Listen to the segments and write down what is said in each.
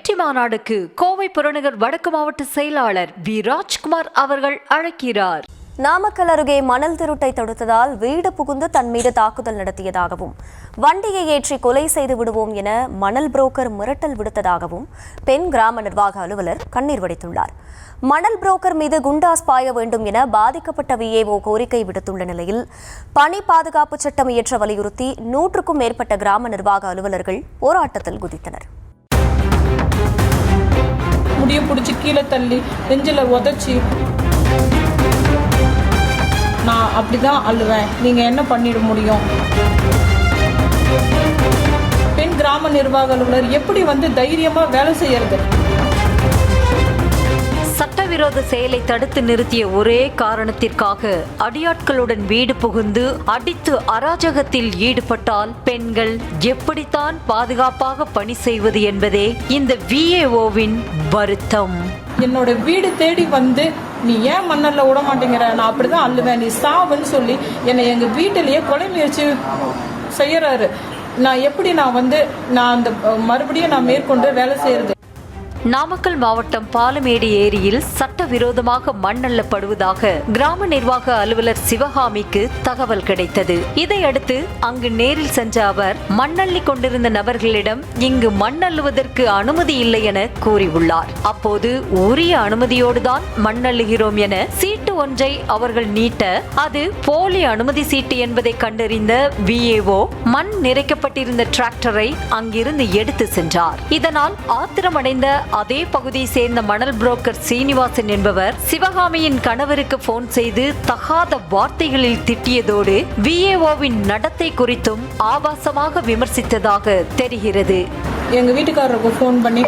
வெற்றி மாநாடுக்கு கோவை புறநகர் வடக்கு மாவட்ட செயலாளர் வி ராஜ்குமார் அவர்கள் அழைக்கிறார். நாமக்கல் அருகே மணல் திருட்டை தடுத்ததால் வீடு புகுந்து தன் மீது தாக்குதல் நடத்தியதாகவும் வண்டியை ஏற்றி கொலை செய்து விடுவோம் என மணல் புரோக்கர் மிரட்டல் விடுத்ததாகவும் பெண் கிராம நிர்வாக அலுவலர் கண்ணீர் வடித்துள்ளார். மணல் புரோக்கர் மீது குண்டாஸ் பாய வேண்டும் என பாதிக்கப்பட்ட விஏஓ கோரிக்கை விடுத்துள்ள நிலையில் பணி பாதுகாப்பு சட்டம் இயற்ற வலியுறுத்தி 100க்கும் மேற்பட்ட கிராம நிர்வாக அலுவலர்கள் போராட்டத்தில் குதித்தனர். முடிய பிடிச்சி கீழே தள்ளி நெஞ்சில உதச்சி நான் அப்படிதான் அழுவேன். நீங்க என்ன பண்ணிட முடியும்? பெண் கிராம நிர்வாக அலுவலர் எப்படி தைரியமா வேலை செய்யறது? சட்டவிரோத செயலை தடுத்து நிறுத்திய ஒரே காரணத்திற்காக அடியாட்களுடன் வீடு புகுந்து அடித்து அராஜகத்தில் ஈடுபட்டால் பெண்கள் எப்படித்தான் பாதுகாப்பாக பணி செய்வது என்பதே இந்த விஏஓவின் வருத்தம். என்னோட வீடு தேடி நீ ஏன் மண்ணல்ல விட மாட்டேங்கிற, நான் அப்படிதான் அள்ளுவேன், நீ சாவுன்னு சொல்லி என்னை எங்க வீட்டிலேயே கொலை முயற்சி செய்யறாரு. நான் எப்படி நான் அந்த மறுபடியும் நான் மேற்கொண்டு வேலை செய்யறது? நாமக்கல் மாவட்டம் பாலமேடு ஏரியில் சட்டவிரோதமாக மண் அள்ளப்படுவதாக கிராம நிர்வாக அலுவலர் சிவகாமிக்கு தகவல் கிடைத்தது. இதையடுத்து அங்கு நேரில் சென்ற அவர் மண்ணள்ளி கொண்டிருந்த நபர்களிடம் இங்கு மண் அள்ளுவதற்கு அனுமதி இல்லை என கூறியுள்ளார். அப்போது உரிய அனுமதியோடுதான் மண் அள்ளுகிறோம் என சீட்டு ஒன்றை அவர்கள் நீட்ட அது போலி அனுமதி சீட்டு என்பதை கண்டறிந்த விஏஓ மண் நிறைக்கப்பட்டிருந்த டிராக்டரை அங்கிருந்து எடுத்து சென்றார். இதனால் ஆத்திரமடைந்த அதே பகுதியை சேர்ந்த மணல் புரோக்கர் சீனிவாசன் என்பவர் சிவகாமியின் கணவருக்கு போன் செய்து தகாத வார்த்தைகளில் திட்டியதோடு விஏஓவின் நடத்தை குறித்தும் ஆபாசமாக விமர்சித்ததாக தெரிகிறது. எங்க வீட்டுக்காரருக்கு போன் பண்ணி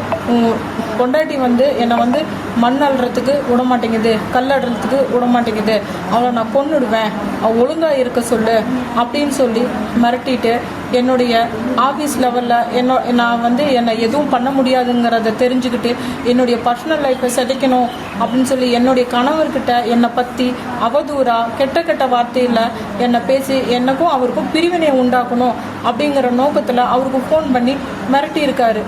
பொண்டாட்டி என்னை மண் அள்ளுறதுக்கு விட மாட்டேங்குது, கல் அள்ளுறதுக்கு விட மாட்டேங்குது, அவளை நான் கொன்னுடுவேன், அவள் ஒழுங்கா இருக்க சொல்லு அப்படின்னு சொல்லி மிரட்டிட்டு என்னுடைய ஆஃபீஸ் லெவலில் நான் என்னை எதுவும் பண்ண முடியாதுங்கிறத தெரிஞ்சுக்கிட்டு என்னுடைய பர்சனல் லைஃப்பை சிதைக்கணும் அப்படின்னு சொல்லி என்னுடைய கணவர்கிட்ட என்னை பற்றி அவதூறா கெட்ட வார்த்தையில் என்னை பேசி எனக்கும் அவருக்கும் பிரிவினை உண்டாக்கணும் அப்படிங்கிற நோக்கத்தில் அவருக்கு ஃபோன் பண்ணி மிரட்டி இருக்காரு.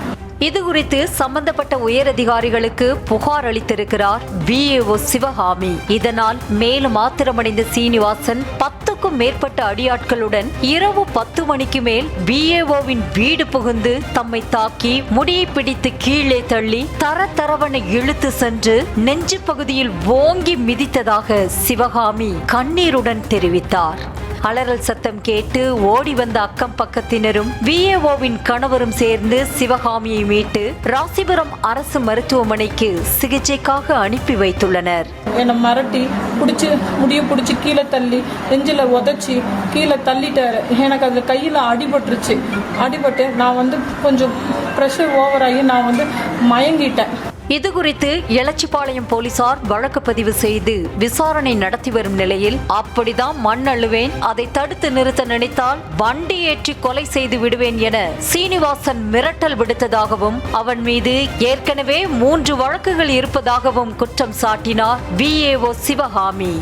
இது குறித்து சம்பந்தப்பட்ட உயர் அதிகாரிகளுக்கு புகார் அளித்திருக்கிறார் விஏஓ சிவகாமி. இதனால் மேலும் ஆத்திரமடைந்த சீனிவாசன் 10க்கும் மேற்பட்ட அடியாட்களுடன் இரவு 10 மணிக்கு மேல் விஏஓவின் வீடு புகுந்து தம்மை தாக்கி முடியை பிடித்து கீழே தள்ளி தரவன இழுத்து சென்று நெஞ்சு பகுதியில் ஓங்கி மிதித்ததாக சிவகாமி கண்ணீருடன் தெரிவித்தார். அலறல் சத்தம் கேட்டு ஓடி வந்த அக்கம் பக்கத்தினரும் விஏஓவின் கணவரும் சேர்ந்து சிவகாமியை மீட்டு ராசிபுரம் அரசு மருத்துவமனைக்கு சிகிச்சைக்காக அனுப்பி வைத்துள்ளனர். என்னை மிரட்டி முடிய பிடிச்சி கீழே தள்ளி நெஞ்சில உதச்சி கீழே தள்ளிட்டாரு. எனக்கு அது கையில அடிபட்டு நான் கொஞ்சம் ப்ரெஷர் ஓவராகி நான் மயங்கிட்டேன். இது குறித்து எலச்சிபாளையம் போலீசார் வழக்கு பதிவு செய்து விசாரணை நடத்தி வரும் நிலையில் அப்படிதான் மண் அள்ளுவேன், அதை தடுத்து நிறுத்த நினைத்தால் வண்டி ஏற்றி கொலை செய்து விடுவேன் என சீனிவாசன் மிரட்டல் விடுத்ததாகவும் அவன் மீது ஏற்கனவே 3 வழக்குகள் இருப்பதாகவும் குற்றம் சாட்டினார் விஏஓ சிவகாமி.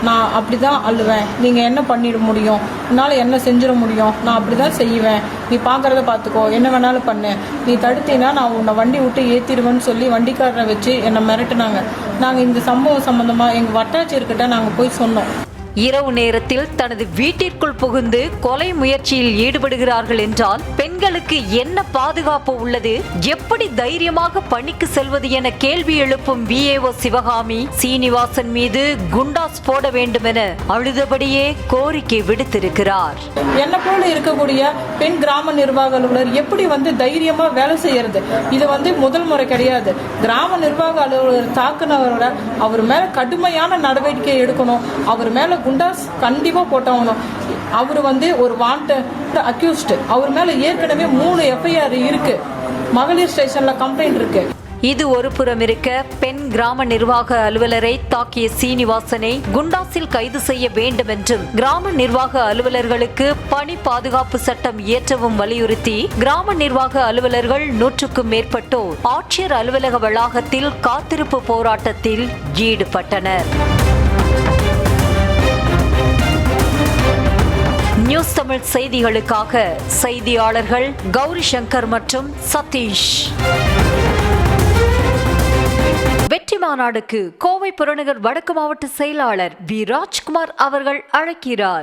நான் அப்படிதான் அழுவேன், நீங்க என்ன பண்ணிட முடியும், என்னால் என்ன செஞ்சிட முடியும், நான் அப்படிதான் செய்வேன், நீ பார்க்கறத பார்த்துக்கோ, என்ன வேணாலும் பண்ணு, நீ தடுத்தீங்கன்னா நான் உன்னை வண்டி விட்டு ஏற்றிடுவேன்னு சொல்லி வண்டிக்காரரை வச்சு என்னை மிரட்டினாங்க. நாங்கள் இந்த சம்பவம் சம்பந்தமாக எங்கள் வட்டாட்சியர்கிட்ட நாங்கள் போய் சொன்னோம். இரவு நேரத்தில் தனது வீட்டிற்குள் புகுந்து கொலை முயற்சியில் ஈடுபடுகிறார்கள் என்றால் பெண்களுக்கு என்ன பாதுகாப்பு உள்ளது, எப்படி தைரியமாக பணிக்கு செல்வது என கேள்வி எழுப்பும் விஏஓ சிவகாமி சீனிவாசன் மீது குண்டாஸ் போட வேண்டும் என அழுதபடியே கோரிக்கை விடுத்திருக்கிறார். என்ன போல இருக்கக்கூடிய பெண் கிராம நிர்வாக அலுவலர் எப்படி தைரியமா வேலை செய்யறது? இது முதல் முறை கிடையாது. கிராம நிர்வாக அலுவலர் தாக்குனவரோட அவர் மேல கடுமையான நடவடிக்கை எடுக்கணும். அவர் மேல குண்டாஸ் கண்டிப்பா போட்டவனும். அவரு ஒரு வாண்டட் அக்யூஸ்ட். அவர் மேல ஏற்கனவே 3 எஃப்ஐஆர் இருக்கு. மகளிர் ஸ்டேஷன்ல கம்ப்ளைண்ட் இருக்கு. இது ஒரு புறம் இருக்க பெண் கிராம நிர்வாக அலுவலரை தாக்கிய சீனிவாசனை குண்டாஸில் கைது செய்ய வேண்டும் என்றும் கிராம நிர்வாக அலுவலர்களுக்கு பணி பாதுகாப்பு சட்டம் இயற்றவும் வலியுறுத்தி கிராம நிர்வாக அலுவலர்கள் 100க்கும் மேற்பட்டோர் ஆட்சியர் அலுவலக வளாகத்தில் காத்திருப்பு போராட்டத்தில் ஈடுபட்டனர். நியூஸ் தமிழ் செய்திகளுக்காக செய்தியாளர்கள் கௌரி சங்கர் மற்றும் சதீஷ். மாநாடுக்கு கோவை புறநகர் வடக்கு மாவட்ட செயலாளர் வி ராஜ்குமார் அவர்கள் அழைக்கிறார்.